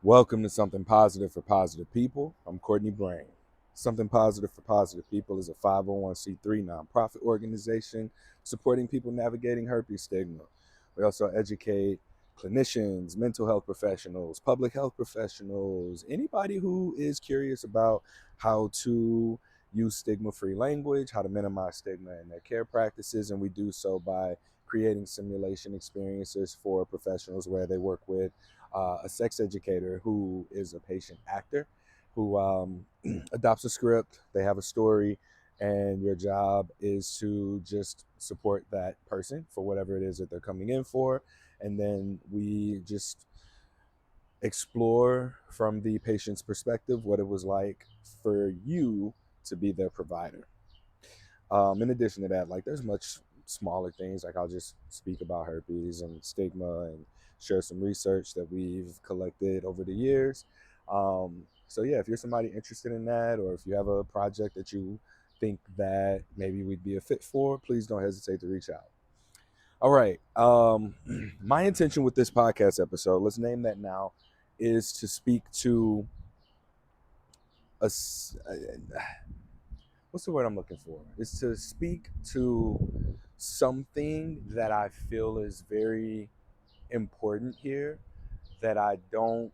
Welcome to Something Positive for Positive People. I'm Courtney Brain. Something Positive for Positive People is a 501c3 nonprofit organization supporting people navigating herpes stigma. We also educate clinicians, mental health professionals, public health professionals, anybody who is curious about how to use stigma-free language, how to minimize stigma in their care practices, and we do so by creating simulation experiences for professionals where they work with a sex educator who is a patient actor who adopts a script. They have a story, and your job is to just support that person for whatever it is that they're coming in for. And then we just explore from the patient's perspective what it was like for you to be their provider. In addition to that, like there's much smaller things. Like I'll just speak about herpes and stigma and share some research that we've collected over the years. So yeah, if you're somebody interested in that, or if you have a project that you think that maybe we'd be a fit for, please don't hesitate to reach out. All right. My intention with this podcast episode, let's name that now, is to speak to a what's the word I'm looking for? Is to speak to something that I feel is very important here that I don't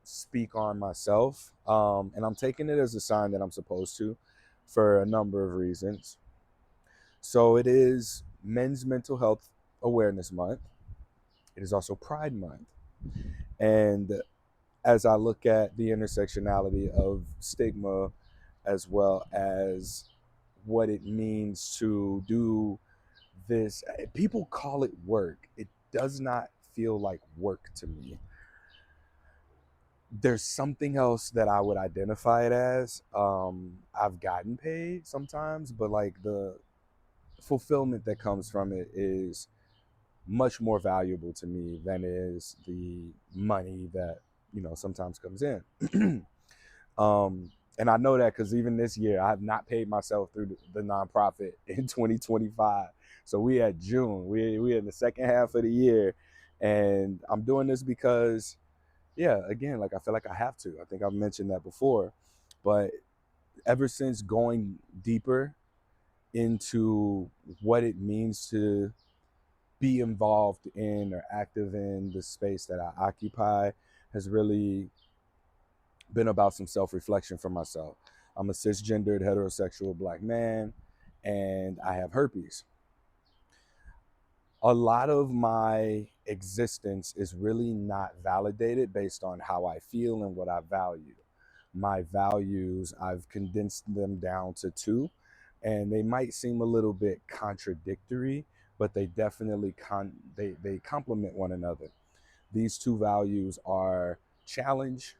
speak on myself. And I'm taking it as a sign that I'm supposed to for a number of reasons. So it is Men's Mental Health Awareness Month. It is also Pride Month. And as I look at the intersectionality of stigma as well as what it means to do this, people call it work. It does not feel like work to me. There's something else that I would identify it as. I've gotten paid sometimes, but like the fulfillment that comes from it is much more valuable to me than is the money that sometimes comes in. And I know that because even this year I have not paid myself through the nonprofit in 2025. So we at June, we in the second half of the year, and I'm doing this because, yeah, again, like I feel like I have to. I think I've mentioned that before, but ever since going deeper into what it means to be involved in or active in the space that I occupy has really been about some self-reflection for myself. I'm a cisgendered heterosexual Black man, and I have herpes. A lot of my existence is really not validated based on how I feel and what I value. My values, I've condensed them down to two, and they might seem a little bit contradictory, but they definitely they complement one another. These two values are challenge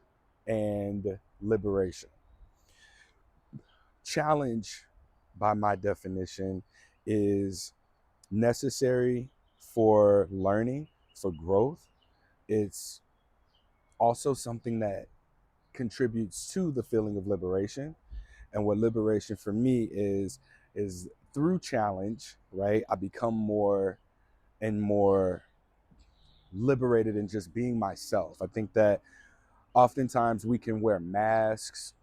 and liberation. Challenge, by my definition, is necessary for learning, for growth. It's also something that contributes to the feeling of liberation. And what liberation for me is through challenge, right? I become more and more liberated in just being myself. I think that oftentimes we can wear masks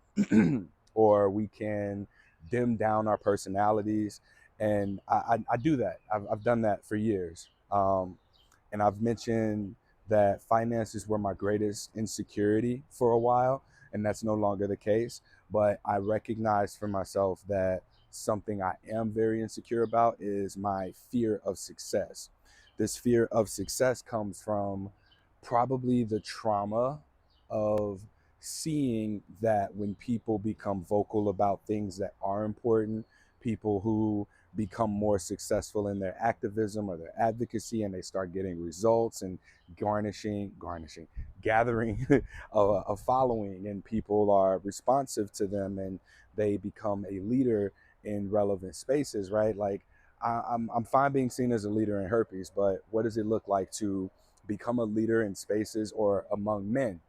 or we can dim down our personalities. And I do that. I've done that for years. And I've mentioned that finances were my greatest insecurity for a while, and that's no longer the case. But I recognize for myself that something I am very insecure about is my fear of success. This fear of success comes from probably the trauma of seeing that when people become vocal about things that are important, people who become more successful in their activism or their advocacy, and they start getting results and gathering a following, and people are responsive to them, and they become a leader in relevant spaces, right? Like I'm fine being seen as a leader in herpes, but what does it look like to become a leader in spaces or among men?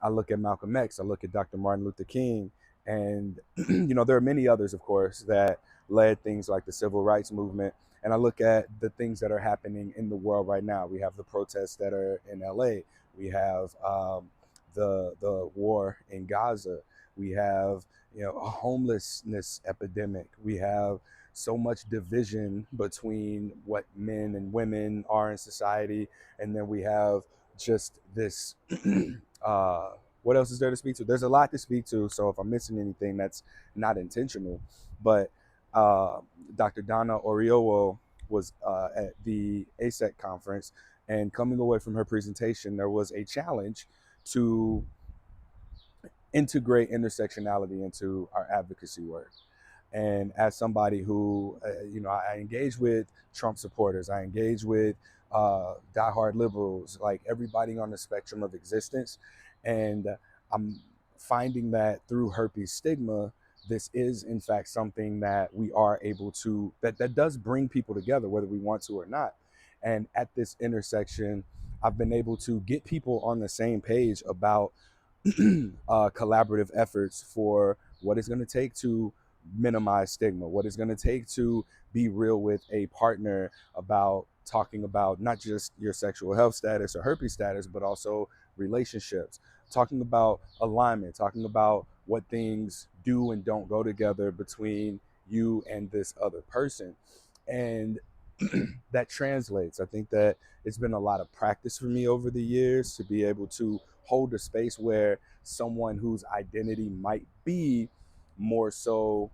I look at Malcolm X, I look at Dr. Martin Luther King, and there are many others, of course, that led things like the civil rights movement. And I look at the things that are happening in the world right now. We have the protests that are in LA. We have the war in Gaza. We have, a homelessness epidemic. We have so much division between what men and women are in society, and then we have just this. uh, what else is there to speak to? There's a lot to speak to. So if I'm missing anything, that's not intentional. But uh, Dr. Donna Oriowo was at the ASEC conference, and coming away from her presentation, there was a challenge to integrate intersectionality into our advocacy work. And as somebody who, I engage with Trump supporters, I engage with diehard liberals, like everybody on the spectrum of existence. And I'm finding that through herpes stigma, this is in fact something that we are able to, that does bring people together, whether we want to or not. And at this intersection, I've been able to get people on the same page about collaborative efforts for what it's going to take to minimize stigma, what it's going to take to be real with a partner about talking about not just your sexual health status or herpes status, but also relationships, talking about alignment, talking about what things do and don't go together between you and this other person. And that translates. I think that it's been a lot of practice for me over the years to be able to hold a space where someone whose identity might be more so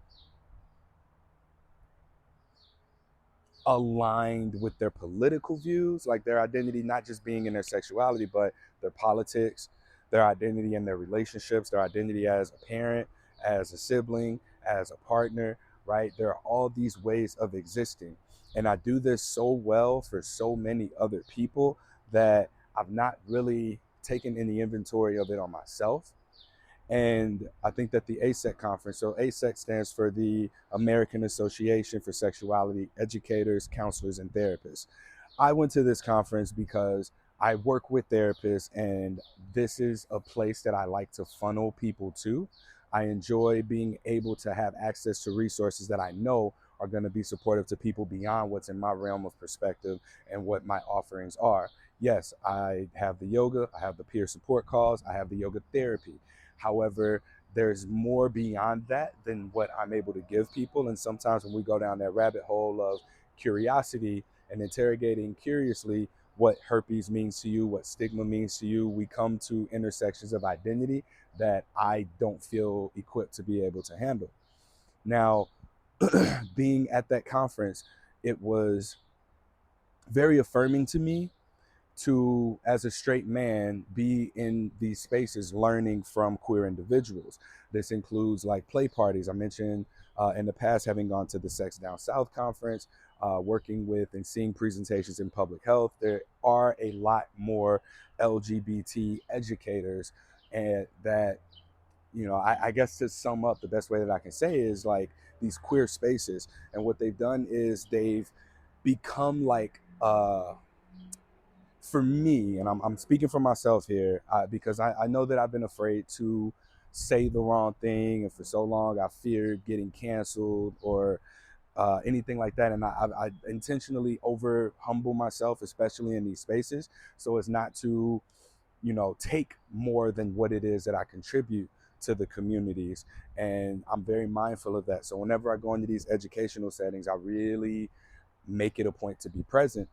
aligned with their political views, like their identity not just being in their sexuality, but their politics, their identity in their relationships, their identity as a parent, as a sibling, as a partner, right? There are all these ways of existing. And I do this so well for so many other people that I've not really taken any inventory of it on myself. And I think that the ASEC conference, so ASEC stands for the American Association for Sexuality Educators, Counselors, and Therapists. I went to this conference because I work with therapists, and this is a place that I like to funnel people to. I enjoy being able to have access to resources that I know are going to be supportive to people beyond what's in my realm of perspective and what my offerings are. Yes, I have the yoga, I have the peer support calls, I have the yoga therapy. However, there's more beyond that than what I'm able to give people. And sometimes when we go down that rabbit hole of curiosity and interrogating curiously what herpes means to you, what stigma means to you, we come to intersections of identity that I don't feel equipped to be able to handle. Now, being at that conference, it was very affirming to me to, as a straight man, be in these spaces learning from queer individuals. This includes like play parties. I mentioned in the past having gone to the Sex Down South conference, working with and seeing presentations in public health. There are a lot more LGBT educators, and that, I guess to sum up, the best way that I can say is like these queer spaces. And what they've done is they've become like, for me, and I'm speaking for myself here, because I know that I've been afraid to say the wrong thing, and for so long I feared getting canceled or anything like that. And I intentionally over humble myself, especially in these spaces, so as not to, take more than what it is that I contribute to the communities. And I'm very mindful of that. So whenever I go into these educational settings, I really make it a point to be present.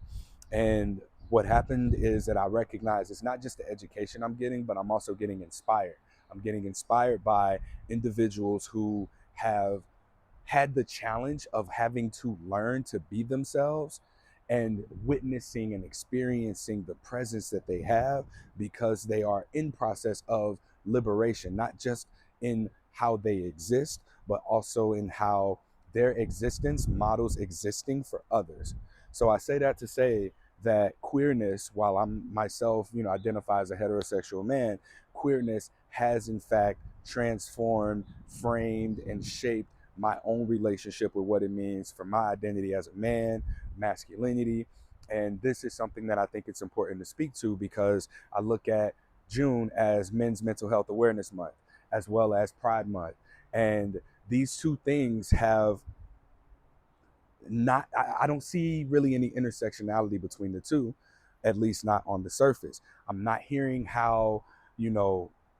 And what happened is that I recognize it's not just the education I'm getting, but I'm also getting inspired. I'm getting inspired by individuals who have had the challenge of having to learn to be themselves, and witnessing and experiencing the presence that they have because they are in process of liberation, not just in how they exist, but also in how their existence models existing for others. So I say that to say that queerness, while I'm myself, identify as a heterosexual man, queerness has in fact transformed, framed, and shaped my own relationship with what it means for my identity as a man, masculinity. And this is something that I think it's important to speak to, because I look at June as Men's Mental Health Awareness Month, as well as Pride Month. And these two things have not, I don't see really any intersectionality between the two, at least not on the surface. I'm not hearing how,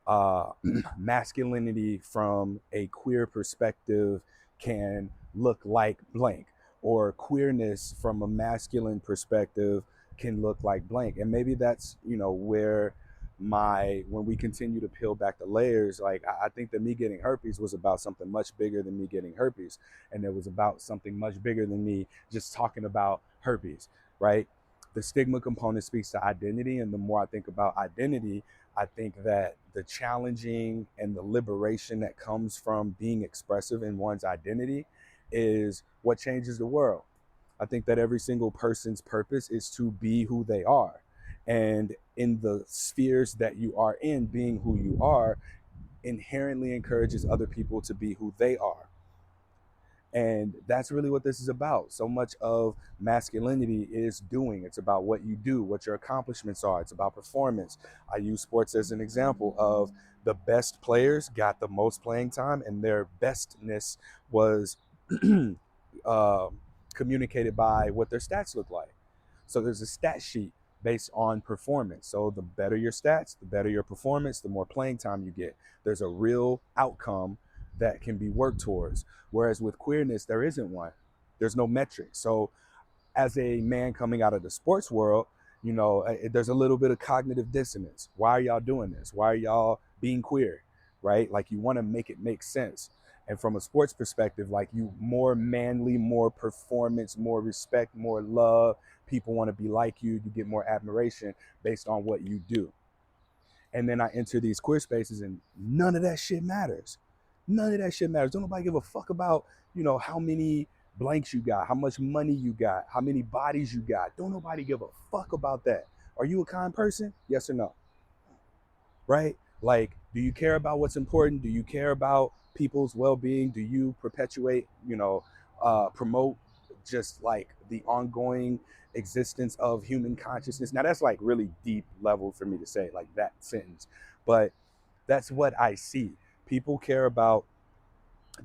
uh, masculinity from a queer perspective can look like blank, or queerness from a masculine perspective can look like blank. And maybe that's, where when we continue to peel back the layers, like I think that me getting herpes was about something much bigger than me getting herpes. And it was about something much bigger than me just talking about herpes, right? The stigma component speaks to identity. And the more I think about identity, I think that the challenging and the liberation that comes from being expressive in one's identity is what changes the world. I think that every single person's purpose is to be who they are. And in the spheres that you are in, being who you are inherently encourages other people to be who they are. And that's really what this is about. So much of masculinity is doing. It's about what you do, what your accomplishments are. It's about performance. I use sports as an example of the best players got the most playing time, and their bestness was uh, communicated by what their stats look like. So there's a stat sheet based on performance. So the better your stats, the better your performance, the more playing time you get. There's a real outcome that can be worked towards. Whereas with queerness, there isn't one. There's no metric. So as a man coming out of the sports world, there's a little bit of cognitive dissonance. Why are y'all doing this? Why are y'all being queer? Right? Like you want to make it make sense. And from a sports perspective, like you more manly, more performance, more respect, more love. People want to be like you. You get more admiration based on what you do. And then I enter these queer spaces and none of that shit matters. None of that shit matters. Don't nobody give a fuck about, how many blanks you got, how much money you got, how many bodies you got. Don't nobody give a fuck about that. Are you a kind person? Yes or no? Right? Like, do you care about what's important? Do you care about people's well-being? Do you perpetuate, promote just like the ongoing existence of human consciousness? Now that's like really deep level for me to say, like that sentence, but that's what I see. People care about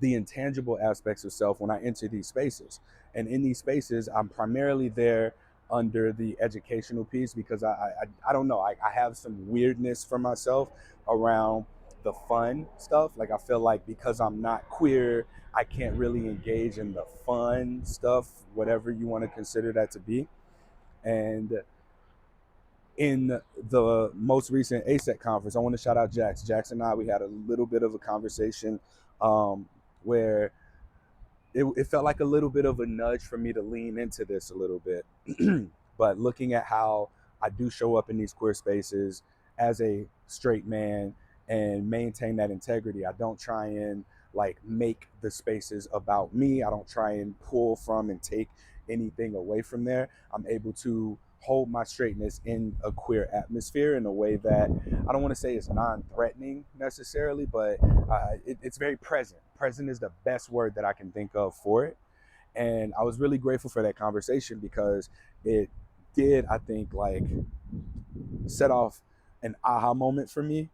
the intangible aspects of self when I enter these spaces. And in these spaces, I'm primarily there under the educational piece because I don't know, I have some weirdness for myself around the fun stuff. Like I feel like because I'm not queer, I can't really engage in the fun stuff, whatever you want to consider that to be. And in the most recent ASEC conference, I want to shout out Jax. Jax and I, we had a little bit of a conversation where it felt like a little bit of a nudge for me to lean into this a little bit. But looking at how I do show up in these queer spaces as a straight man and maintain that integrity, I don't try and like make the spaces about me. I don't try and pull from and take anything away from there. I'm able to hold my straightness in a queer atmosphere in a way that I don't want to say is non-threatening necessarily, but it's very present. Present is the best word that I can think of for it. And I was really grateful for that conversation because it did, I think, like set off an aha moment for me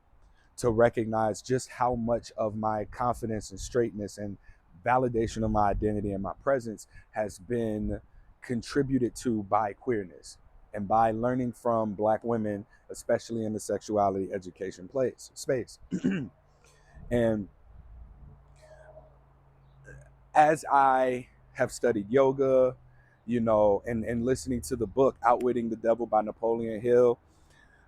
to recognize just how much of my confidence and straightness and validation of my identity and my presence has been contributed to by queerness and by learning from Black women, especially in the sexuality education space. And as I have studied yoga, and listening to the book Outwitting the Devil by Napoleon Hill,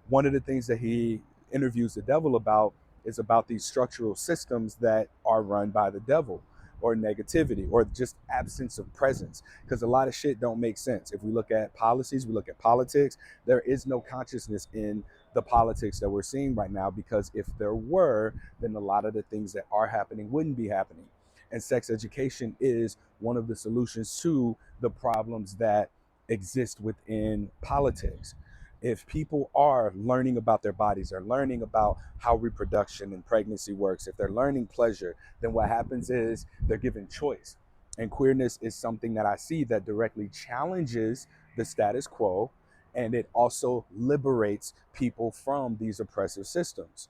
one of the things that he interviews the devil about is about these structural systems that are run by the devil, or negativity, or just absence of presence, because a lot of shit don't make sense. If we look at policies, we look at politics, there is no consciousness in the politics that we're seeing right now, because if there were, then a lot of the things that are happening wouldn't be happening. And sex education is one of the solutions to the problems that exist within politics. If people are learning about their bodies, they're learning about how reproduction and pregnancy works, if they're learning pleasure, then what happens is they're given choice. And queerness is something that I see that directly challenges the status quo, and it also liberates people from these oppressive systems.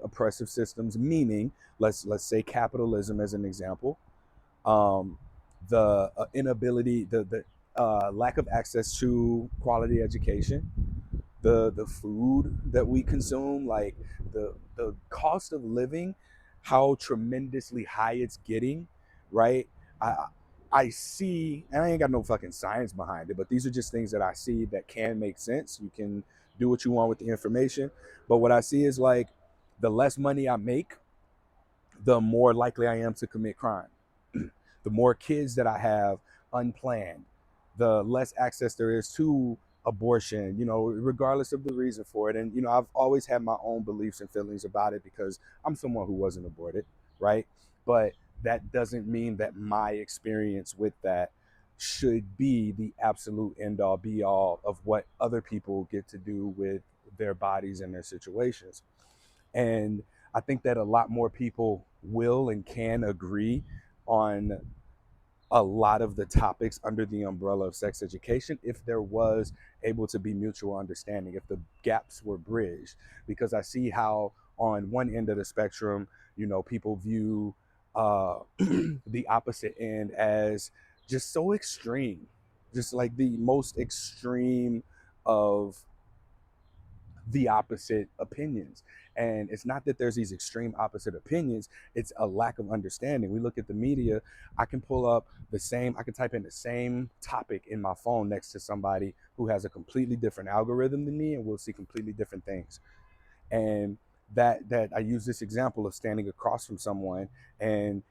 Oppressive systems meaning, let's say capitalism as an example, um, the inability, the lack of access to quality education, the food that we consume, like the cost of living, how tremendously high it's getting, right? I I see, and I ain't got no fucking science behind it, but these are just things that I see that can make sense. You can do what you want with the information, but what I see is like the less money I make, the more likely I am to commit crime. The more kids that I have unplanned, the less access there is to abortion, regardless of the reason for it. And, I've always had my own beliefs and feelings about it because I'm someone who wasn't aborted, right? But that doesn't mean that my experience with that should be the absolute end all be all of what other people get to do with their bodies and their situations. And I think that a lot more people will and can agree on a lot of the topics under the umbrella of sex education if there was able to be mutual understanding, if the gaps were bridged. Because I see how on one end of the spectrum, people view the opposite end as just so extreme, just like the most extreme of the opposite opinions. And it's not that there's these extreme opposite opinions, it's a lack of understanding. We look at the media, I can pull up I can type in the same topic in my phone next to somebody who has a completely different algorithm than me, and we'll see completely different things. And that I use this example of standing across from someone, and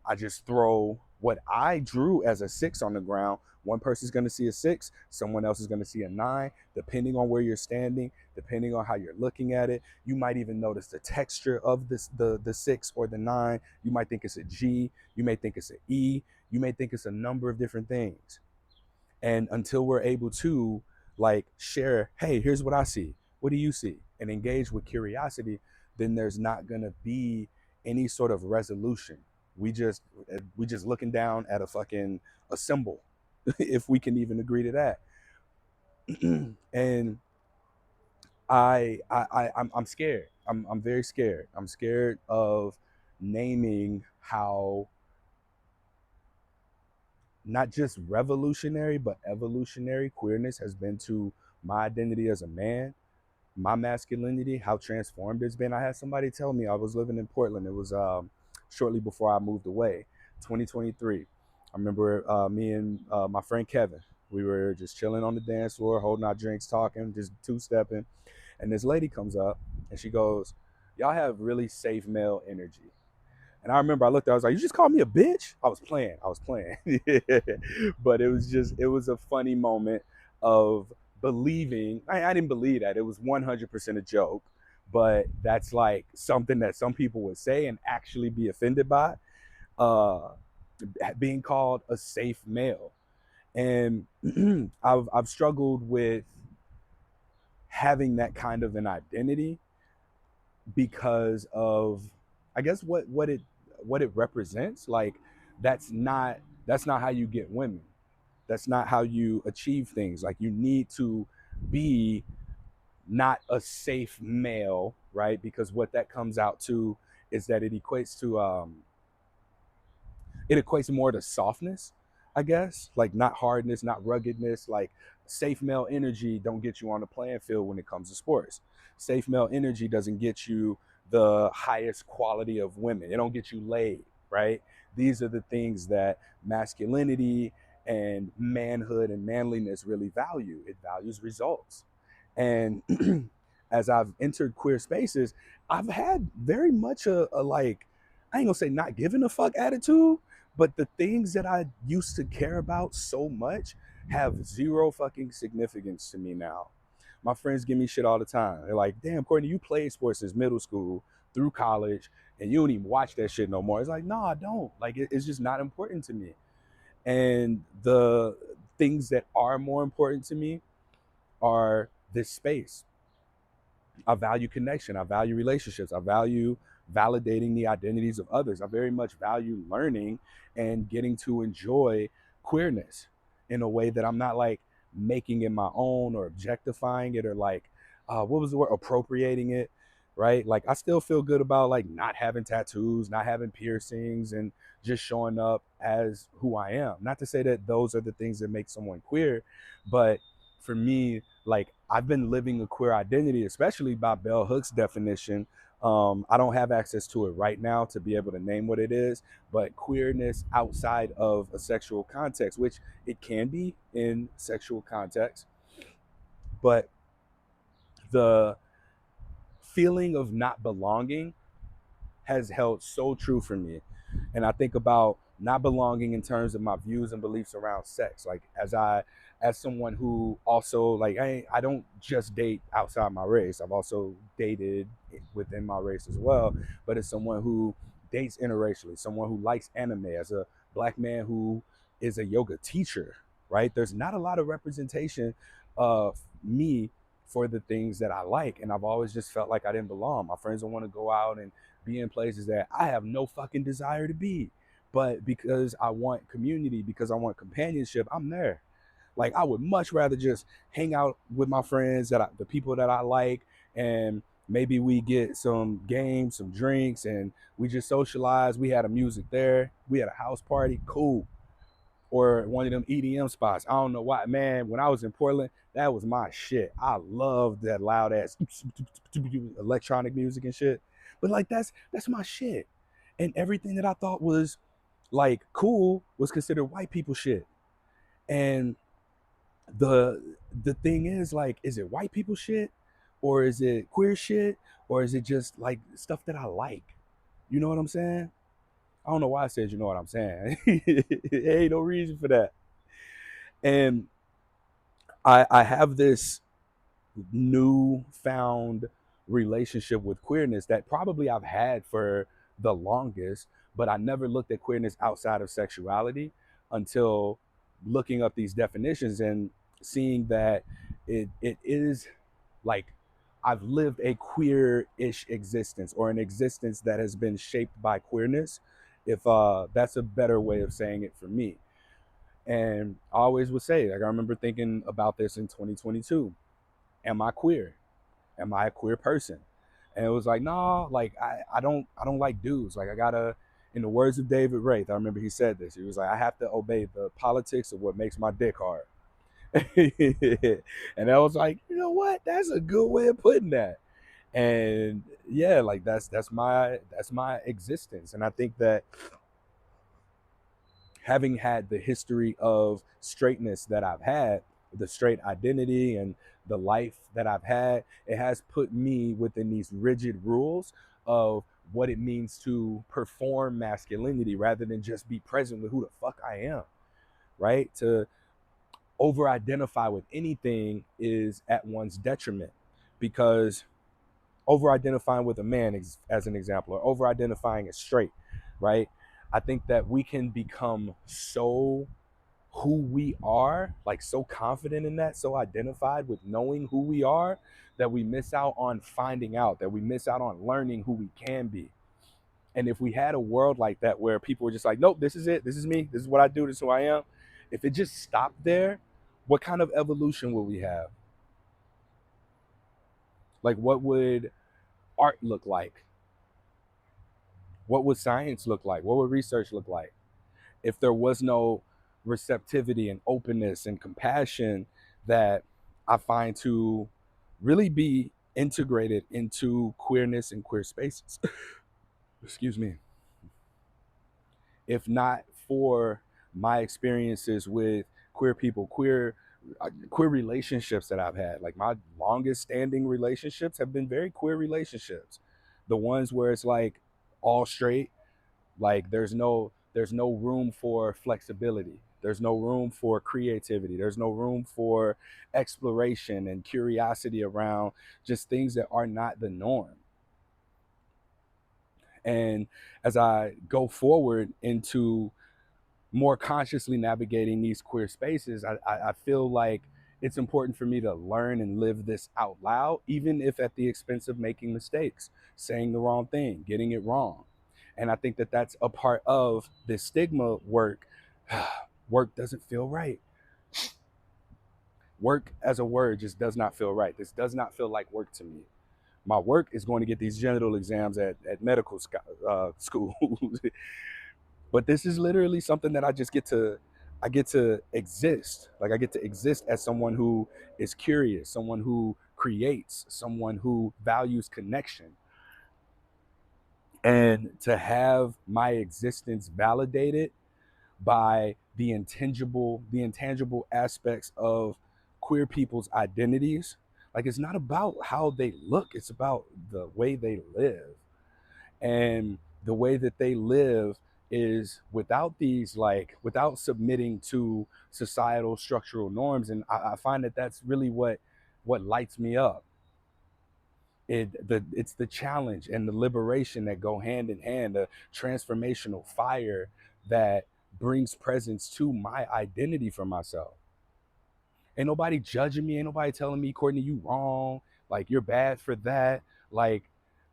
I just throw what I drew as a 6 on the ground. One person's going to see a 6, someone else is going to see a 9, depending on where you're standing, depending on how you're looking at it. You might even notice the texture of the 6 or the 9. You might think it's a G, you may think it's an E, you may think it's a number of different things. And until we're able to like share, hey, here's what I see, what do you see, and engage with curiosity, then there's not going to be any sort of resolution. We just looking down at a symbol, if we can even agree to that. And I'm scared. I'm very scared. I'm scared of naming how not just revolutionary but evolutionary queerness has been to my identity as a man, my masculinity, how transformed it's been. I had somebody tell me, I was living in Portland. It was shortly before I moved away, 2023. I remember me and my friend Kevin. We were just chilling on the dance floor, holding our drinks, talking, just two-stepping. And this lady comes up and she goes, "Y'all have really safe male energy." And I remember I looked at her, I was like, "You just called me a bitch?" I was playing. I was playing. But it was a funny moment of believing. I didn't believe that. It was 100% a joke. But that's like something that some people would say and actually be offended by, uh, being called a safe male. And I've struggled with having that kind of an identity because of, I guess, what it represents. Like that's not how you get women. That's not how you achieve things. Like you need to be not a safe male, right? Because what that comes out to is that it equates more to softness, I guess, like not hardness, not ruggedness. Like safe male energy don't get you on the playing field when it comes to sports. Safe male energy doesn't get you the highest quality of women. It don't get you laid, right? These are the things that masculinity and manhood and manliness really value. It values results. And as I've entered queer spaces, I've had very much a like, I ain't gonna say not giving a fuck attitude, but the things that I used to care about so much have zero fucking significance to me now. My friends give me shit all the time. They're like, "Damn, Courtney, you played sports since middle school through college, and you don't even watch that shit no more." It's like, no, I don't. Like, it's just not important to me. And the things that are more important to me are this space. I value connection. I value relationships. I value validating the identities of others. I very much value learning and getting to enjoy queerness in a way that I'm not like making it my own or objectifying it or like, what was the word? Appropriating it, right? Like I still feel good about like not having tattoos, not having piercings, and just showing up as who I am. Not to say that those are the things that make someone queer, but for me, Like I've been living a queer identity, especially by Bell Hooks definition. I don't have access to it right now to be able to name what it is, but queerness outside of a sexual context, which it can be in sexual context, but the feeling of not belonging has held so true for me. And I think about not belonging in terms of my views and beliefs around sex. Like as someone who also like I don't just date outside my race. I've also dated within my race as well. But as someone who dates interracially, someone who likes anime, as a black man who is a yoga teacher, right? There's not a lot of representation of me for the things that I like. And I've always just felt like I didn't belong. My friends don't want to go out and be in places that I have no fucking desire to be. But because I want community, because I want companionship, I'm there. Like I would much rather just hang out with my friends the people that I like, and maybe we get some games, some drinks, and we just socialize. We had a music there. We had a house party. Cool. Or one of them EDM spots. I don't know why, man. When I was in Portland, that was my shit. I loved that loud ass electronic music and shit. But like that's my shit. And everything that I thought was like cool was considered white people shit. And the the thing is like, is it white people shit, or is it queer shit, or is it just like stuff that I like? You know what I'm saying? I don't know why I said you know what I'm saying. Ain't no reason for that. And I have this newfound relationship with queerness that probably I've had for the longest, but I never looked at queerness outside of sexuality until looking up these definitions and seeing that it is like I've lived a queer-ish existence, or an existence that has been shaped by queerness, if that's a better way of saying it for me. And I always would say, like, I remember thinking about this in 2022. Am I queer? Am I a queer person? And it was like, nah, like I don't like dudes. Like I gotta, in the words of David Wraith, I remember he said this. He was like, I have to obey the politics of what makes my dick hard. And I was like, you know what? That's a good way of putting that. And yeah, like that's my existence. And I think that having had the history of straightness that I've had, the straight identity and the life that I've had, it has put me within these rigid rules of what it means to perform masculinity rather than just be present with who the fuck I am, right? To over identify with anything is at one's detriment, because over identifying with a man, as an example, or over identifying as straight, right? I think that we can become so who we are, like so confident in that, so identified with knowing who we are, that we miss out on finding out, that we miss out on learning who we can be. And if we had a world like that where people were just like, nope, this is it, this is me, this is what I do, this is who I am, if it just stopped there, what kind of evolution would we have? Like, what would art look like? What would science look like? What would research look like if there was no receptivity and openness and compassion that I find to really be integrated into queerness and queer spaces? Excuse me. If not for my experiences with queer people, queer relationships that I've had, like my longest standing relationships have been very queer relationships. The ones where it's like all straight, like there's no room for flexibility. There's no room for creativity. There's no room for exploration and curiosity around just things that are not the norm. And as I go forward into more consciously navigating these queer spaces, I feel like it's important for me to learn and live this out loud, even if at the expense of making mistakes, saying the wrong thing, getting it wrong. And I think that that's a part of this stigma work. Work doesn't feel right. Work as a word just does not feel right. This does not feel like work to me. My work is going to get these genital exams at medical school. But this is literally something that I just get to I get to exist. Like I get to exist as someone who is curious, someone who creates, someone who values connection. And to have my existence validated by the intangible aspects of queer people's identities. Like it's not about how they look, it's about the way they live. And the way that they live is without these, like without submitting to societal structural norms. And I find that that's really what lights me up. It's the challenge and the liberation that go hand in hand, the transformational fire that brings presence to my identity for myself. Ain't nobody judging me, ain't nobody telling me, Courtney, you wrong, like you're bad for that. Like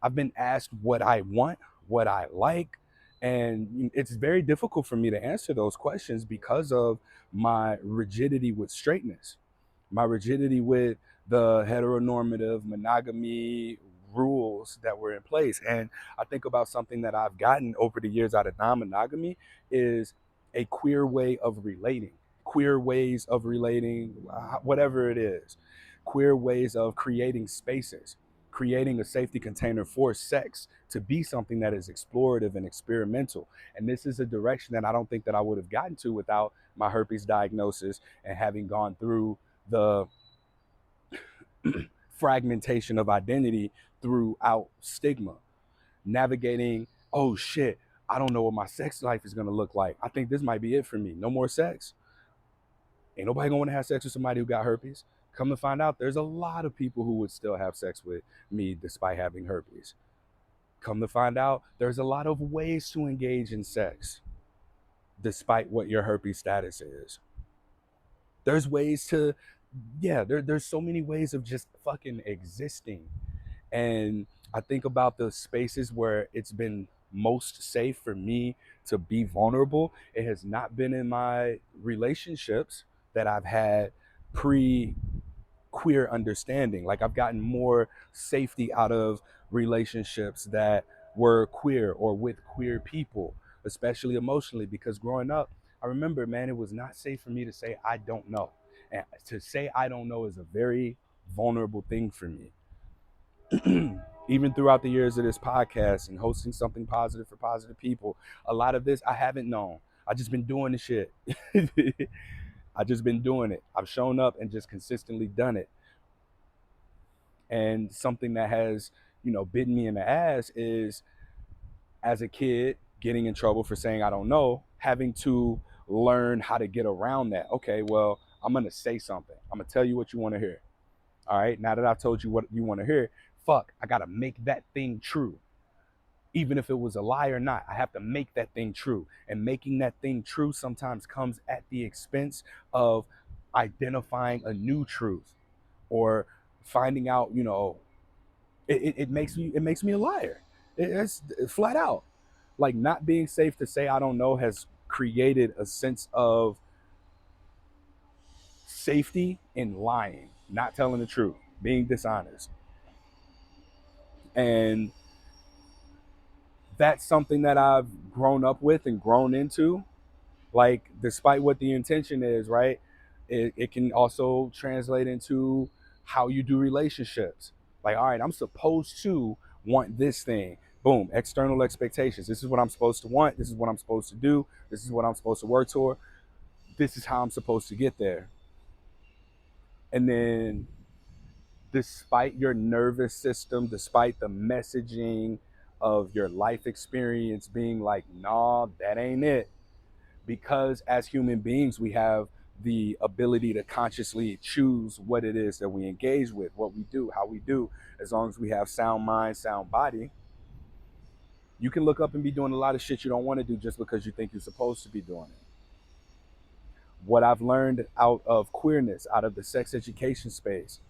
I've been asked what I want, what I like, and it's very difficult for me to answer those questions because of my rigidity with straightness, my rigidity with the heteronormative monogamy rules that were in place. And I think about something that I've gotten over the years out of non-monogamy is a queer way of relating, queer ways of relating, whatever it is, queer ways of creating spaces, creating a safety container for sex to be something that is explorative and experimental. And this is a direction that I don't think that I would have gotten to without my herpes diagnosis and having gone through the fragmentation of identity throughout stigma, navigating, oh shit, I don't know what my sex life is gonna look like. I think this might be it for me. No more sex. Ain't nobody gonna wanna have sex with somebody who got herpes. Come to find out, there's a lot of people who would still have sex with me despite having herpes. Come to find out, there's a lot of ways to engage in sex despite what your herpes status is. There's ways to, yeah, there's so many ways of just fucking existing. And I think about the spaces where it's been most safe for me to be vulnerable. It has not been in my relationships that I've had pre queer understanding. Like I've gotten more safety out of relationships that were queer or with queer people, especially emotionally, because growing up, I remember, man, it was not safe for me to say I don't know. And to say I don't know is a very vulnerable thing for me. Even throughout the years of this podcast and hosting something positive for positive people, a lot of this I haven't known. I just been doing the shit. I just been doing it. I've shown up and just consistently done it. And something that has, bitten me in the ass is as a kid getting in trouble for saying I don't know, having to learn how to get around that. Okay, well, I'm gonna say something. I'm gonna tell you what you want to hear. All right. Now that I've told you what you want to hear, fuck, I gotta make that thing true. Even if it was a lie or not, I have to make that thing true. And making that thing true sometimes comes at the expense of identifying a new truth or finding out, it makes me a liar. It's flat out. Like not being safe to say I don't know has created a sense of safety in lying, not telling the truth, being dishonest. And that's something that I've grown up with and grown into. Like, despite what the intention is, right? It can also translate into how you do relationships. Like, all right, I'm supposed to want this thing. Boom, external expectations. This is what I'm supposed to want. This is what I'm supposed to do. This is what I'm supposed to work toward. This is how I'm supposed to get there. And then, despite your nervous system, despite the messaging of your life experience being like, nah, that ain't it, because as human beings we have the ability to consciously choose what it is that we engage with, what we do, how we do. As long as we have sound mind, sound body, you can look up and be doing a lot of shit you don't want to do just because you think you're supposed to be doing it. What I've learned out of queerness, out of the sex education space,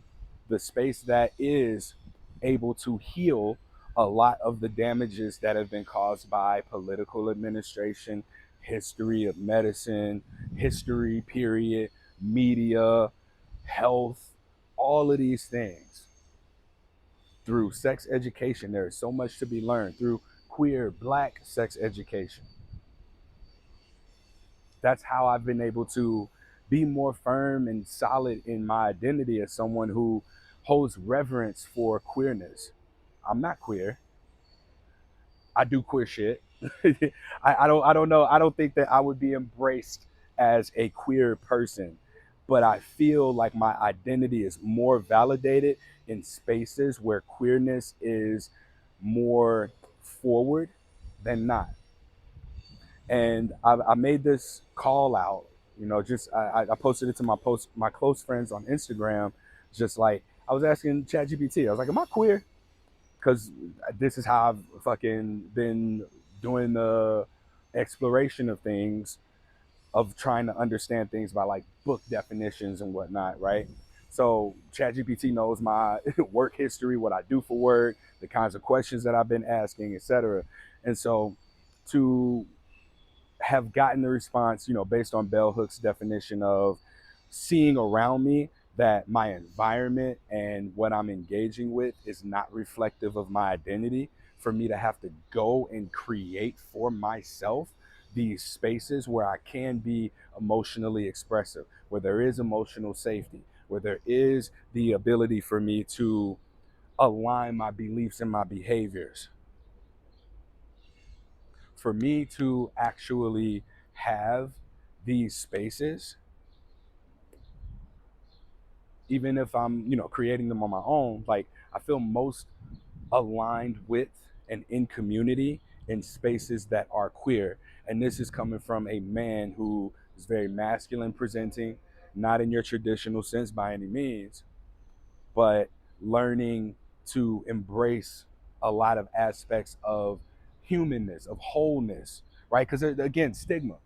the space that is able to heal a lot of the damages that have been caused by political administration, history of medicine, history, period, media, health, all of these things. Through sex education, there is so much to be learned through queer, black sex education. That's how I've been able to be more firm and solid in my identity as someone who holds reverence for queerness. I'm not queer. I do queer shit. I don't know. I don't think that I would be embraced as a queer person, but I feel like my identity is more validated in spaces where queerness is more forward than not. And I made this call out, just I posted it to my close friends on Instagram, just like I was asking ChatGPT. I was like, "Am I queer?" Because this is how I've fucking been doing the exploration of things, of trying to understand things by like book definitions and whatnot, right? So ChatGPT knows my work history, what I do for work, the kinds of questions that I've been asking, etc. And so to have gotten the response, based on Bell Hook's definition of seeing around me that my environment and what I'm engaging with is not reflective of my identity, for me to have to go and create for myself these spaces where I can be emotionally expressive, where there is emotional safety, where there is the ability for me to align my beliefs and my behaviors, for me to actually have these spaces, even if I'm, creating them on my own, like I feel most aligned with and in community in spaces that are queer. And this is coming from a man who is very masculine presenting, not in your traditional sense by any means, but learning to embrace a lot of aspects of humanness, of wholeness, right? Because again, stigma.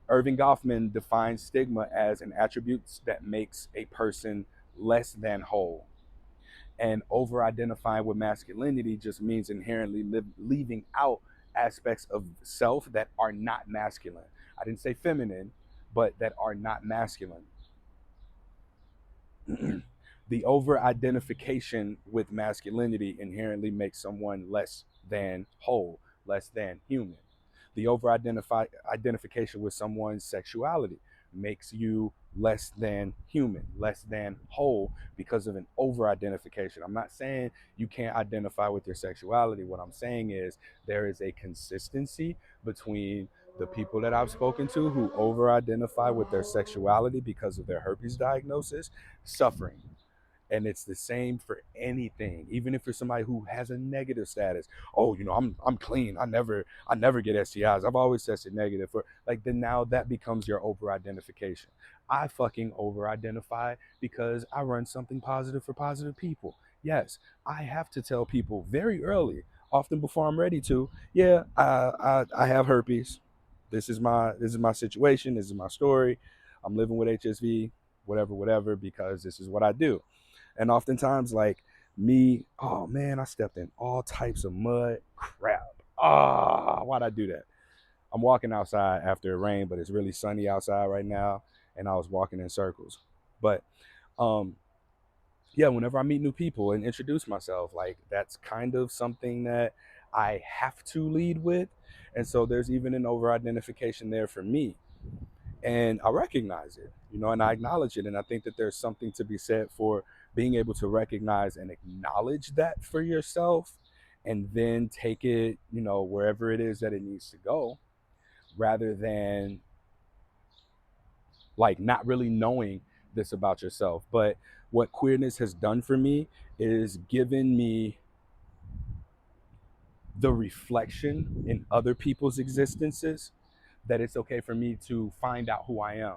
Irving Goffman defines stigma as an attribute that makes a person less than whole. And over identifying with masculinity just means inherently leaving out aspects of self that are not masculine. I didn't say feminine, but that are not masculine. The over identification with masculinity inherently makes someone less than whole, less than human. The over identification with someone's sexuality makes you less than human, less than whole, because of an over identification. I'm not saying you can't identify with your sexuality. What I'm saying is there is a consistency between the people that I've spoken to who over identify with their sexuality because of their herpes diagnosis suffering. And it's the same for anything, even if you're somebody who has a negative status. Oh, I'm clean, I never get STIs, I've always tested negative for, like, then now that becomes your over identification. I fucking over identify because I run something positive for positive people. Yes, I have to tell people very early, often before I'm ready to, yeah, I have herpes. This is my situation, this is my story. I'm living with HSV, whatever, because this is what I do. And oftentimes, like me, oh man, I stepped in all types of mud. Crap. Why'd I do that? I'm walking outside after it rained, but it's really sunny outside right now. And I was walking in circles. But um, yeah, whenever I meet new people and introduce myself, like that's kind of something that I have to lead with. And so there's even an over identification there for me, and I recognize it, and I acknowledge it. And I think that there's something to be said for being able to recognize and acknowledge that for yourself, and then take it, wherever it is that it needs to go, rather than like not really knowing this about yourself. But what queerness has done for me is given me the reflection in other people's existences, that it's okay for me to find out who I am.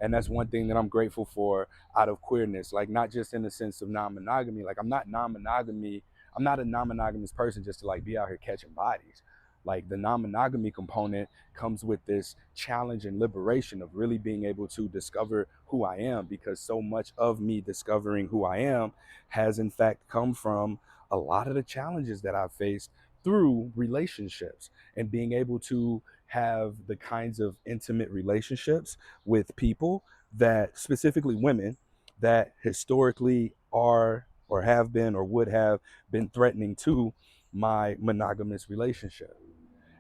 And that's one thing that I'm grateful for out of queerness, like not just in the sense of non-monogamy. Like I'm not a non-monogamous person just to like be out here catching bodies. Like the non-monogamy component comes with this challenge and liberation of really being able to discover who I am, because so much of me discovering who I am has in fact come from a lot of the challenges that I've faced through relationships, and being able to have the kinds of intimate relationships with people, that specifically women, that historically are or have been or would have been threatening to my monogamous relationship.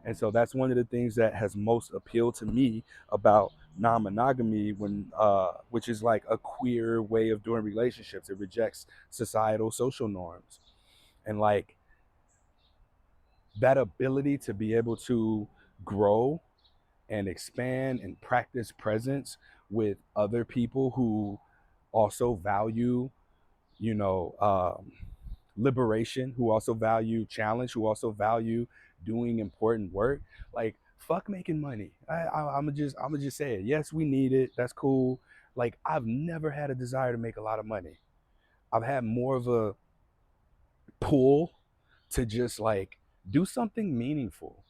And so that's one of the things that has most appealed to me about non-monogamy, which is like a queer way of doing relationships. It rejects societal social norms, and like that ability to be able to grow and expand and practice presence with other people who also value, you know, liberation, who also value challenge, who also value doing important work. Like fuck making money. I'm gonna just say it. Yes, we need it. That's cool. Like I've never had a desire to make a lot of money. I've had more of a pull to just like do something meaningful.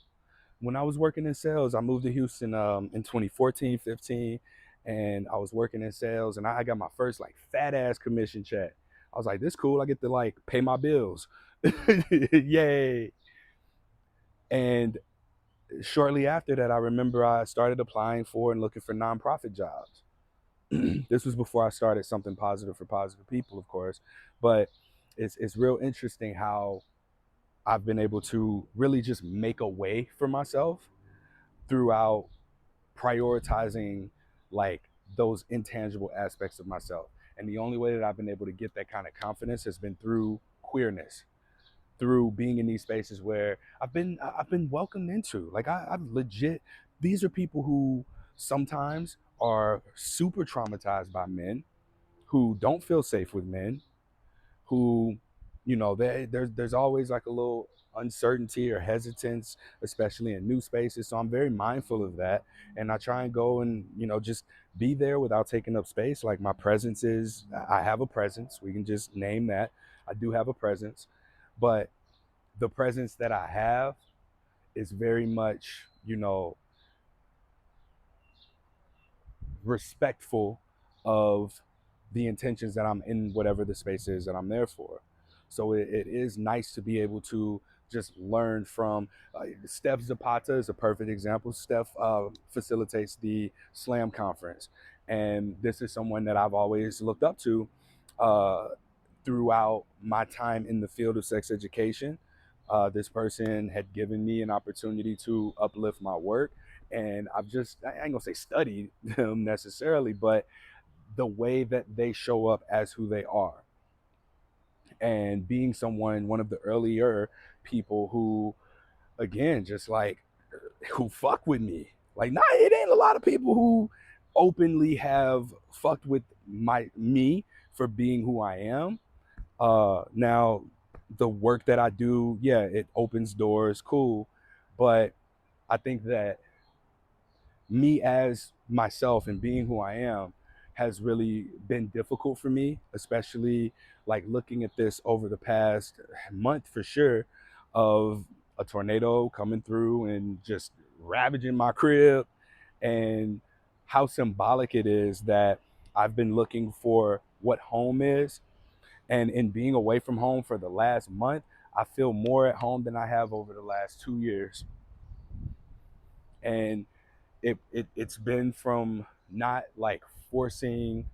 When I was working in sales, I moved to Houston in 2014, 15, and I was working in sales, and I got my first like fat ass commission check. I was like, this cool. I get to like pay my bills. Yay. And shortly after that, I remember I started applying for and looking for nonprofit jobs. This was before I started something positive for positive people, of course. But it's real interesting how I've been able to really just make a way for myself throughout prioritizing like those intangible aspects of myself. And the only way that I've been able to get that kind of confidence has been through queerness, through being in these spaces where I've been welcomed into. Like I've legit, these are people who sometimes are super traumatized by men, who don't feel safe with men, who, there's always like a little uncertainty or hesitance, especially in new spaces. So I'm very mindful of that, and I try and go and just be there without taking up space. Like my presence is, I have a presence. We can just name that. I do have a presence, but the presence that I have is very much, respectful of the intentions that I'm in, whatever the space is that I'm there for. So it is nice to be able to just learn from Steph Zapata is a perfect example. Steph facilitates the Slam conference, and this is someone that I've always looked up to uh, throughout my time in the field of sex education. This person had given me an opportunity to uplift my work, and I ain't gonna say studied them necessarily, but the way that they show up as who they are, and being one of the earlier people who, again, just like who fuck with me. Like, nah, it ain't a lot of people who openly have fucked with me for being who I am. Now, the work that I do, yeah, it opens doors, cool, but I think that me as myself and being who I am has really been difficult for me, especially like looking at this over the past month for sure, of a tornado coming through and just ravaging my crib, and how symbolic it is that I've been looking for what home is. And in being away from home for the last month, I feel more at home than I have over the last 2 years. And it's been from not like forcing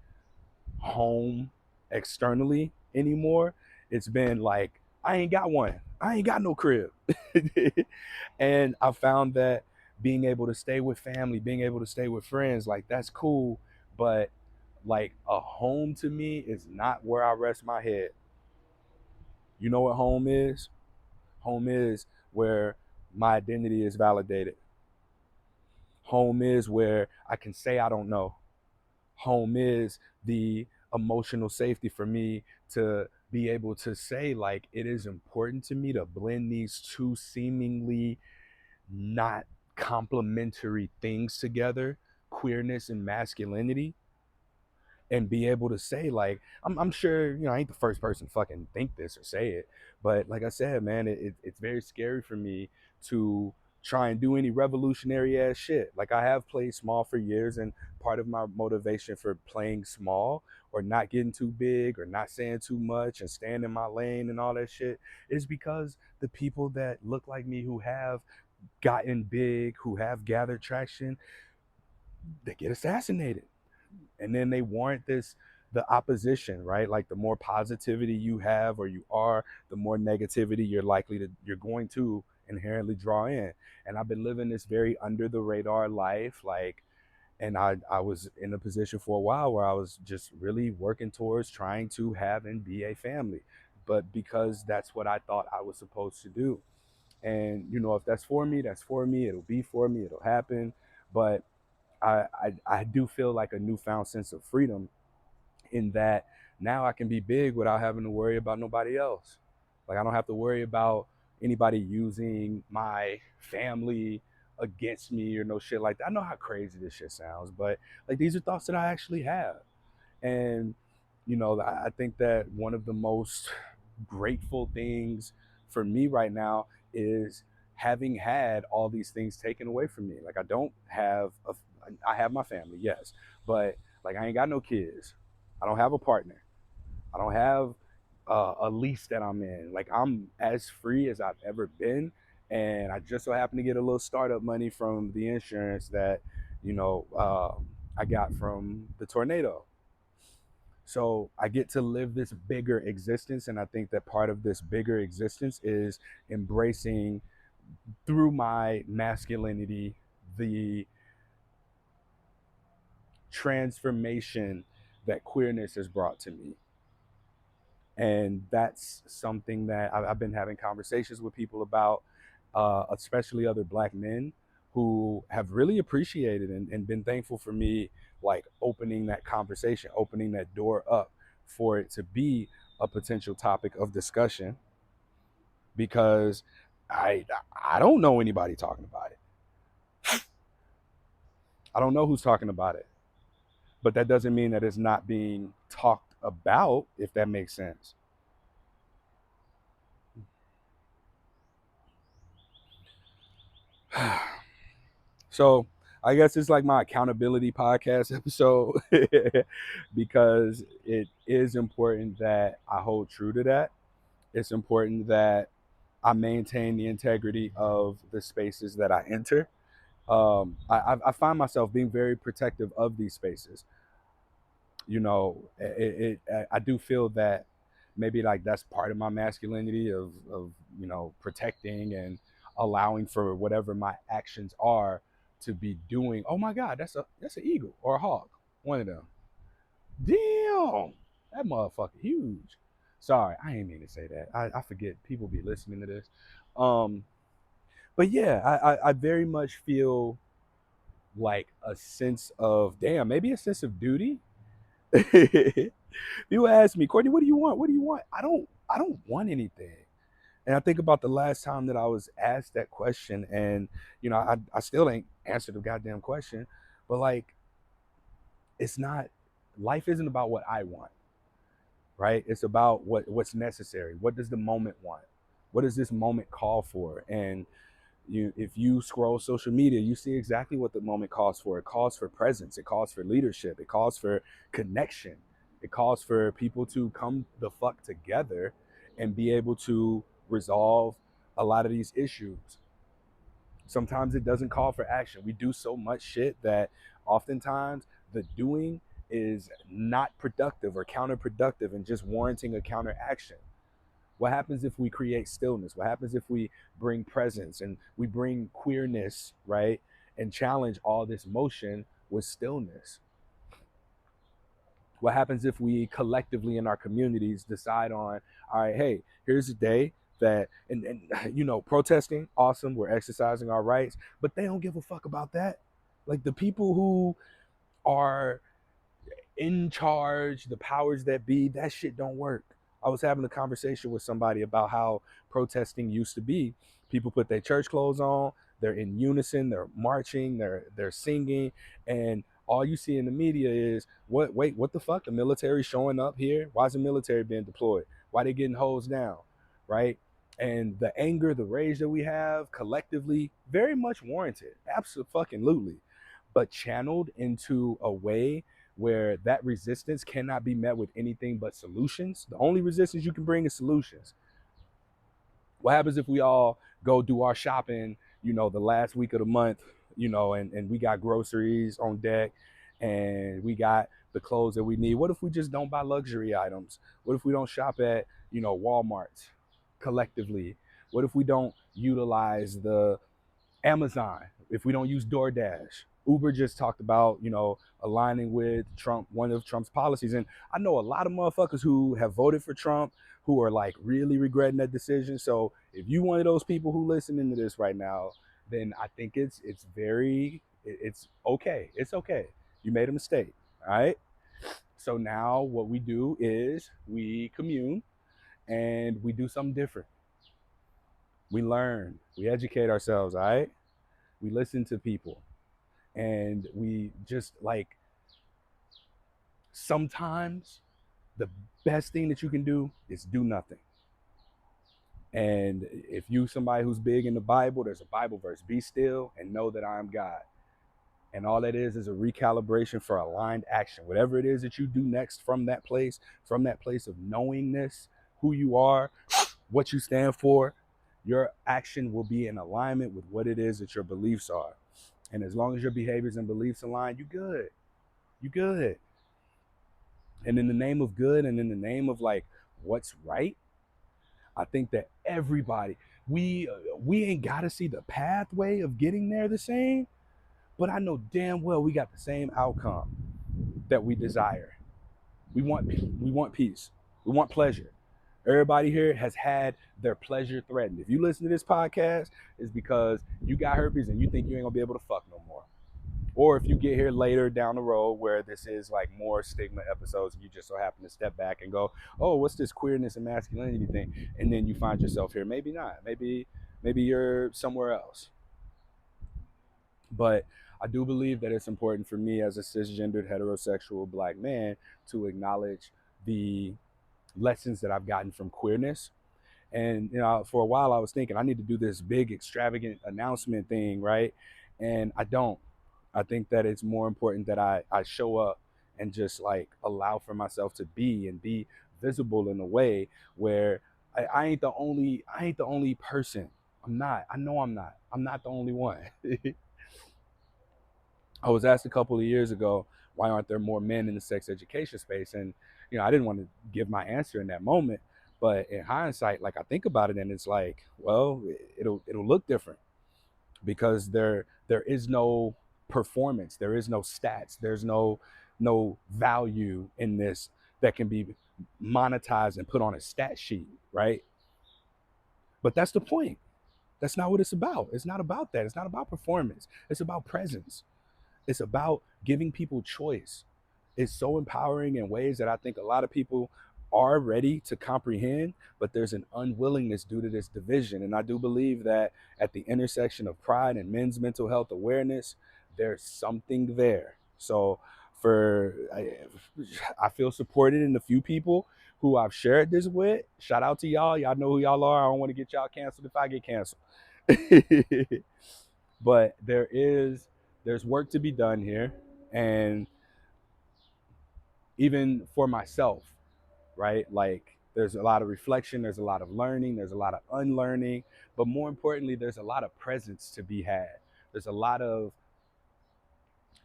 home externally anymore. It's been like I ain't got one. I ain't got no crib. And I found that being able to stay with family, being able to stay with friends, like that's cool, but like a home to me is not where I rest my head. You know what home is? Home is where my identity is validated. Home is where I can say I don't know. Home is the emotional safety for me to be able to say like it is important to me to blend these two seemingly not complementary things together, queerness and masculinity, and be able to say like I'm sure I ain't the first person to fucking think this or say it, but like I said, man, it's very scary for me to try and do any revolutionary ass shit. Like I have played small for years, and part of my motivation for playing small or not getting too big or not saying too much and staying in my lane and all that shit is because the people that look like me who have gotten big, who have gathered traction, they get assassinated, and then they warrant this, the opposition, right? Like the more positivity you have or you are, the more negativity you're going to inherently draw in. And I've been living this very under the radar life, like, and I was in a position for a while where I was just really working towards trying to have and be a family, but because that's what I thought I was supposed to do. And if that's for me, that's for me. It'll be for me. It'll happen. But I do feel like a newfound sense of freedom in that now I can be big without having to worry about nobody else. Like I don't have to worry about anybody using my family against me or no shit like that. I know how crazy this shit sounds, but like these are thoughts that I actually have. And I think that one of the most grateful things for me right now is having had all these things taken away from me. Like I have my family, yes, but like I ain't got no kids. I don't have a partner. I don't have a lease that I'm in. Like I'm as free as I've ever been, and I just so happen to get a little startup money from the insurance that I got from the tornado. So I get to live this bigger existence, and I think that part of this bigger existence is embracing through my masculinity the transformation that queerness has brought to me. And that's something that I've been having conversations with people about, especially other Black men who have really appreciated and been thankful for me, like opening that conversation, opening that door up for it to be a potential topic of discussion, because I I don't know anybody talking about it. I don't know who's talking about it, but that doesn't mean that it's not being talked about, if that makes sense. So I guess it's like my accountability podcast episode because it is important that I hold true to that. It's important that I maintain the integrity of the spaces that I enter. I find myself being very protective of these spaces. I do feel that maybe like that's part of my masculinity of protecting and allowing for whatever my actions are to be doing. Oh my god, that's an eagle or a hawk, one of them. Damn, that motherfucker huge. Sorry, I ain't mean to say that. I forget people be listening to this. um but yeah, I very much feel like a sense of, damn, maybe a sense of duty. People ask me, Courtney, what do you want? What do you want? I don't want anything. And I think about the last time that I was asked that question, and I still ain't answered the goddamn question. But like, it's not, life isn't about what I want, right? It's about what's necessary. What does the moment want? What does this moment call for? And if you scroll social media, you see exactly what the moment calls for. It calls for presence, it calls for leadership, it calls for connection, it calls for people to come the fuck together and be able to resolve a lot of these issues. Sometimes it doesn't call for action. We do so much shit that oftentimes the doing is not productive or counterproductive and just warranting a counteraction. What happens if we create stillness? What happens if we bring presence and we bring queerness, right? And challenge all this motion with stillness? What happens if we collectively in our communities decide on, all right, hey, here's a day that, and protesting, awesome, we're exercising our rights, but they don't give a fuck about that. Like the people who are in charge, the powers that be, that shit don't work. I was having a conversation with somebody about how protesting used to be. People put their church clothes on, they're in unison, they're marching, they're singing, and all you see in the media is what the fuck? The military showing up here? Why is the military being deployed? Why they getting hosed down? Right? And the anger, the rage that we have collectively, very much warranted. Absolutely. But channeled into a way where that resistance cannot be met with anything but solutions. The only resistance you can bring is solutions. What happens if we all go do our shopping, the last week of the month, and we got groceries on deck and we got the clothes that we need? What if we just don't buy luxury items? What if we don't shop at, Walmart collectively? What if we don't utilize the Amazon, if we don't use DoorDash? Uber just talked about, aligning with Trump, one of Trump's policies. And I know a lot of motherfuckers who have voted for Trump who are like really regretting that decision. So if you one of those people who listening to this right now, then I think it's okay. It's okay. You made a mistake. All right. So now what we do is we commune and we do something different. We learn, we educate ourselves, all right? We listen to people, and we just like, sometimes the best thing that you can do is do nothing. And if you somebody who's big in the Bible, there's a Bible verse: be still and know that I am God. And all that is a recalibration for aligned action. Whatever it is that you do next from that place of knowingness, who you are, what you stand for, your action will be in alignment with what it is that your beliefs are. And as long as your behaviors and beliefs align, you good. You good. And in the name of good and in the name of like what's right, I think that everybody, we ain't got to see the pathway of getting there the same, but I know damn well we got the same outcome that we desire. We want peace. We want pleasure. Everybody here has had their pleasure threatened. If you listen to this podcast, it's because you got herpes and you think you ain't gonna be able to fuck no more. Or if you get here later down the road where this is like more stigma episodes, and you just so happen to step back and go, "Oh, what's this queerness and masculinity thing?" And then you find yourself here. Maybe not. Maybe you're somewhere else. But I do believe that it's important for me as a cisgendered heterosexual black man to acknowledge the lessons that I've gotten from queerness. And for a while I was thinking I need to do this big extravagant announcement thing, right? And I don't. I think that it's more important that I show up and just like allow for myself to be and be visible in a way where I ain't the only person. I'm not. I know I'm not. I'm not the only one. I was asked a couple of years ago, why aren't there more men in the sex education space? And I didn't want to give my answer in that moment, but in hindsight, like I think about it, and it's like, well, it'll look different because there is no performance, there is no stats, there's no value in this that can be monetized and put on a stat sheet, right? But that's the point. That's not what it's about. It's not about that. It's not about performance. It's about presence. It's about giving people choice. It's so empowering in ways that I think a lot of people are ready to comprehend, but there's an unwillingness due to this division. And I do believe that at the intersection of pride and men's mental health awareness, there's something there. So I feel supported in the few people who I've shared this with. Shout out to y'all. Y'all know who y'all are. I don't want to get y'all canceled if I get canceled. But there's work to be done here, and even for myself, right? Like there's a lot of reflection, there's a lot of learning, there's a lot of unlearning, but more importantly, there's a lot of presence to be had. There's a lot of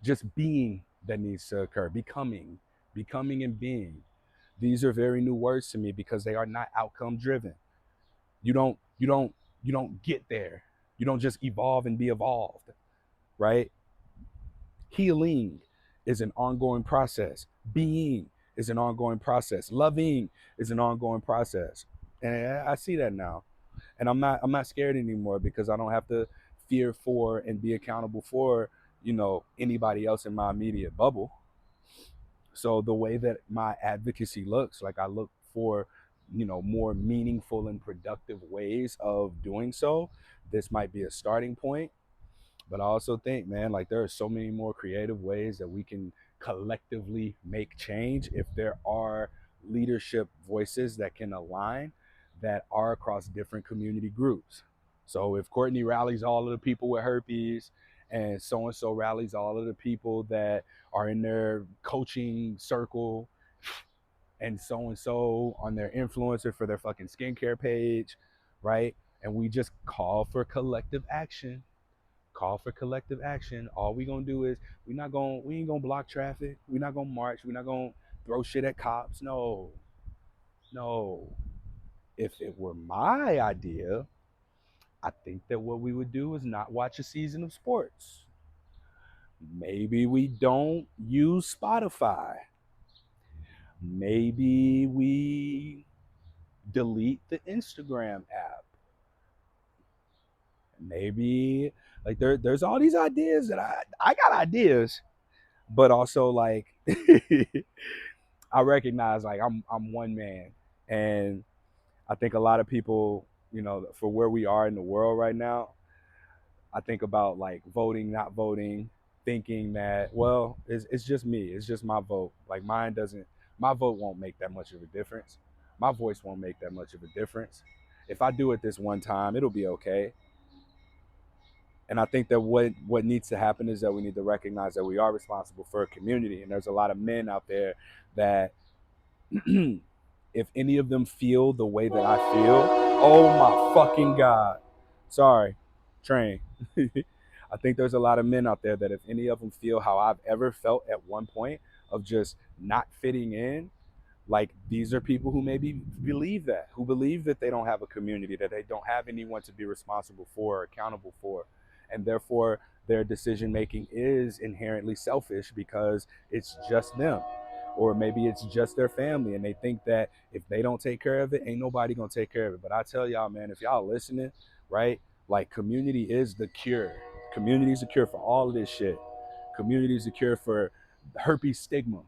just being that needs to occur, becoming and being. These are very new words to me because they are not outcome driven. You don't get there. You don't just evolve and be evolved, right? Healing is an ongoing process. Being is an ongoing process. Loving is an ongoing process. And I see that now. And I'm not scared anymore because I don't have to fear for and be accountable for, anybody else in my immediate bubble. So the way that my advocacy looks, like I look for, more meaningful and productive ways of doing so. This might be a starting point, but I also think, man, like there are so many more creative ways that we can collectively make change if there are leadership voices that can align that are across different community groups. So if Courtney rallies all of the people with herpes and so rallies all of the people that are in their coaching circle and so on their influencer for their fucking skincare page, right? And we just call for collective action. All we gonna do is we ain't gonna block traffic. We're not gonna march. We're not gonna throw shit at cops. No, no. If it were my idea, I think that what we would do is not watch a season of sports. Maybe we don't use Spotify. Maybe we delete the Instagram app. Maybe like there's all these ideas that I got ideas, but also like I recognize like I'm one man, and I think a lot of people, for where we are in the world right now, I think about like voting, not voting, thinking that, well, it's just me. It's just my vote. Like my vote won't make that much of a difference. My voice won't make that much of a difference. If I do it this one time, it'll be okay. And I think that what needs to happen is that we need to recognize that we are responsible for a community. And there's a lot of men out there that if any of them feel the way that I feel, oh my fucking God. Sorry, train. I think there's a lot of men out there that if any of them feel how I've ever felt at one point of just not fitting in, like these are people who maybe believe that, who believe that they don't have a community, that they don't have anyone to be responsible for or accountable for, and therefore their decision making is inherently selfish because it's just them, or maybe it's just their family, and they think that if they don't take care of it, ain't nobody gonna take care of it. But I tell y'all, man, if y'all listening, right, like community is the cure. Community is the cure for all of this shit. Community is the cure for herpes stigma.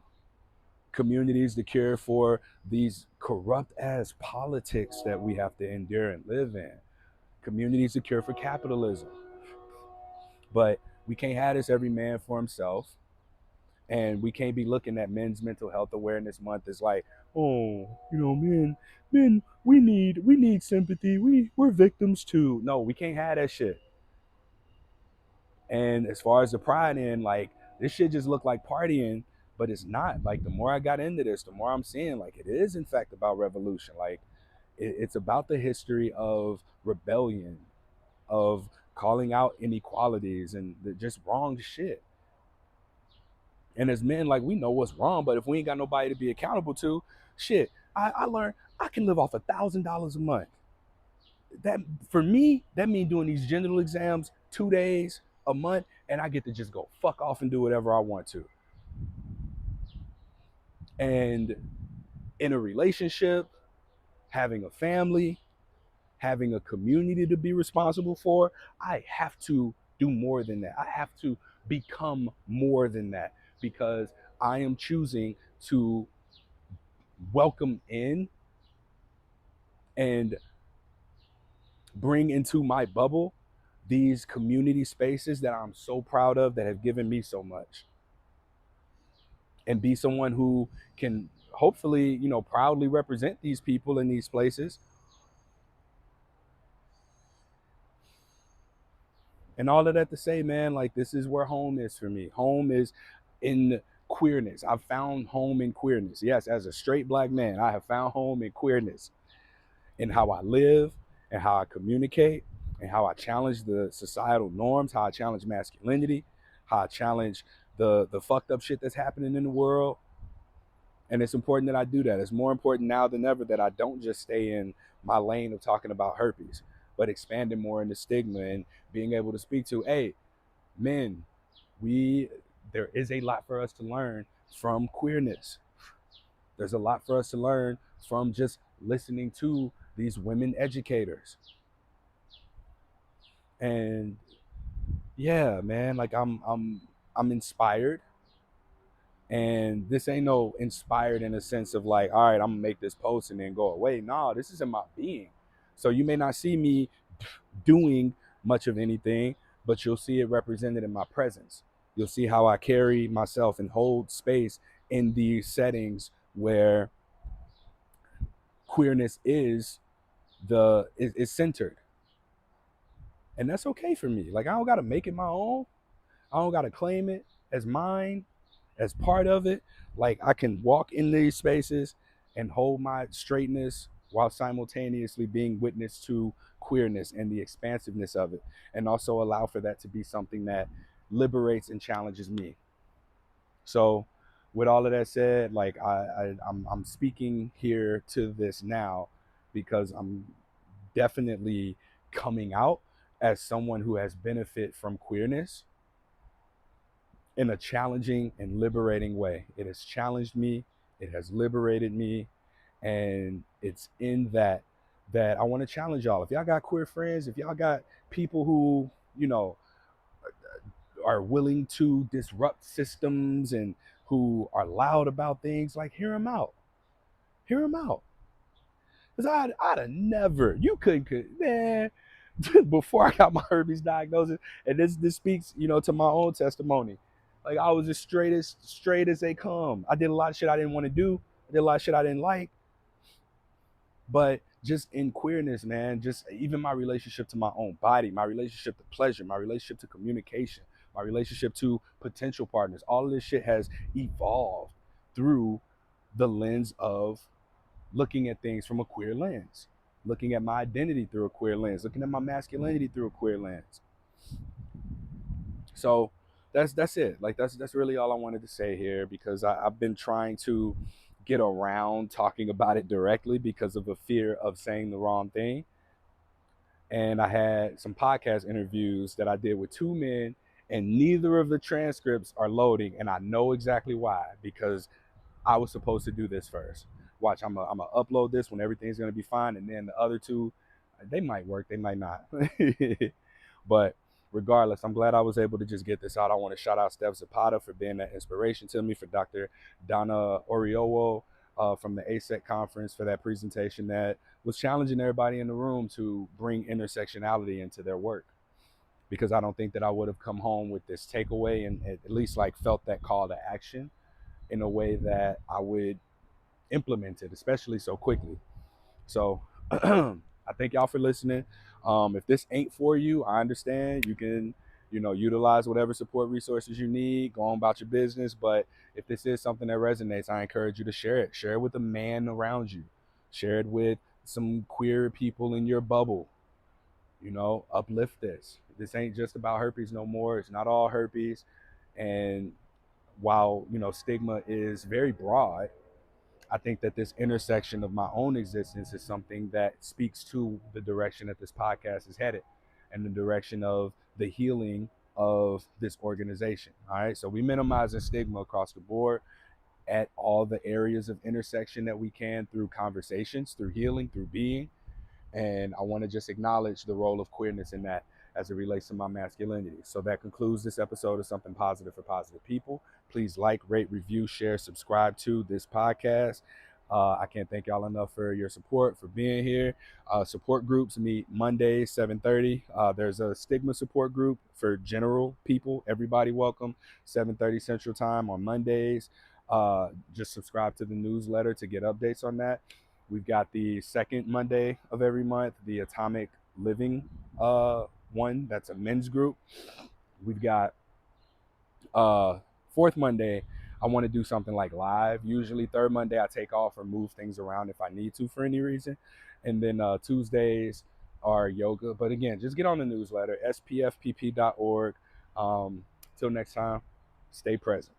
Community is the cure for these corrupt ass politics that we have to endure and live in. Community is the cure for capitalism. But we can't have this every man for himself. And we can't be looking at Men's Mental Health Awareness Month as like, oh, men, we need sympathy. We're victims too. No, we can't have that shit. And as far as the pride in, like, this shit just looked like partying, but it's not. Like, the more I got into this, the more I'm seeing, like, it is in fact about revolution. Like, it's about the history of rebellion, of calling out inequalities and just wrong shit. And as men, like, we know what's wrong, but if we ain't got nobody to be accountable to, shit, I learned I can live off $1,000 a month. That, for me, that means doing these general exams 2 days a month, and I get to just go fuck off and do whatever I want to. And in a relationship, having a family, having a community to be responsible for, I have to do more than that. I have to become more than that because I am choosing to welcome in and bring into my bubble these community spaces that I'm so proud of, that have given me so much, and be someone who can hopefully, proudly represent these people in these places. And all of that to say, man, like, this is where home is for me. Home is in queerness. I've found home in queerness. Yes, as a straight black man, I have found home in queerness, in how I live and how I communicate and how I challenge the societal norms, how I challenge masculinity, how I challenge the fucked up shit that's happening in the world. And it's important that I do that. It's more important now than ever that I don't just stay in my lane of talking about herpes, but expanding more into stigma and being able to speak to, hey, men, we there is a lot for us to learn from queerness. There's a lot for us to learn from just listening to these women educators. And yeah, man, like I'm inspired. And this ain't no inspired in a sense of like, all right, I'm gonna make this post and then go away. No, this is in my being. So you may not see me doing much of anything, but you'll see it represented in my presence. You'll see how I carry myself and hold space in these settings where queerness is centered. And that's okay for me. Like, I don't gotta make it my own. I don't gotta claim it as mine, as part of it. Like, I can walk in these spaces and hold my straightness while simultaneously being witness to queerness and the expansiveness of it, and also allow for that to be something that liberates and challenges me. So, with all of that said, like, I'm speaking here to this now because I'm definitely coming out as someone who has benefit from queerness in a challenging and liberating way. It has challenged me, it has liberated me, and it's in that I want to challenge y'all. If y'all got queer friends, if y'all got people who, you know, are willing to disrupt systems and who are loud about things, like hear them out. Hear them out. Because I'd have never, you couldn't, man, before I got my herpes diagnosis, and this speaks, you know, to my own testimony. Like I was as straight as they come. I did a lot of shit I didn't want to do. I did a lot of shit I didn't like. But just in queerness, man, just even my relationship to my own body, my relationship to pleasure, my relationship to communication, my relationship to potential partners, all of this shit has evolved through the lens of looking at things from a queer lens, looking at my identity through a queer lens, looking at my masculinity through a queer lens. So that's it. Like that's really all I wanted to say here, because I've been trying to get around talking about it directly because of a fear of saying the wrong thing. And I had some podcast interviews that I did with two men, and neither of the transcripts are loading, and I know exactly why, because I was supposed to do this first. Watch, I'm gonna upload this when everything's gonna be fine, and then the other two, they might work, they might not. But regardless, I'm glad I was able to just get this out. I want to shout out Steph Zapata for being that inspiration to me, for Dr. Donna Oriowo from the ASEC conference for that presentation that was challenging everybody in the room to bring intersectionality into their work. Because I don't think that I would have come home with this takeaway and at least like felt that call to action in a way that I would implement it, especially so quickly. So I thank y'all for listening. If this ain't for you, I understand. You can, you know, utilize whatever support resources you need, go on about your business. But if this is something that resonates, I encourage you to share it. Share it with a man around you. Share it with some queer people in your bubble. You know, uplift this. This ain't just about herpes no more. It's not all herpes. And while, you know, stigma is very broad, I think that this intersection of my own existence is something that speaks to the direction that this podcast is headed and the direction of the healing of this organization. All right. So we minimizing stigma across the board at all the areas of intersection that we can, through conversations, through healing, through being. And I want to just acknowledge the role of queerness in that as it relates to my masculinity. So that concludes this episode of Something Positive for Positive People. Please like, rate, review, share, subscribe to this podcast. I can't thank y'all enough for your support, for being here. Support groups meet Mondays, 7:30. There's a stigma support group for general people. Everybody welcome, 7:30 Central Time on Mondays. Just subscribe to the newsletter to get updates on that. We've got the second Monday of every month, the Atomic Living one. That's a men's group. We've got fourth Monday, I want to do something like live. Usually third Monday, I take off or move things around if I need to for any reason. And then Tuesdays are yoga. But again, just get on the newsletter, spfpp.org. Till next time, stay present.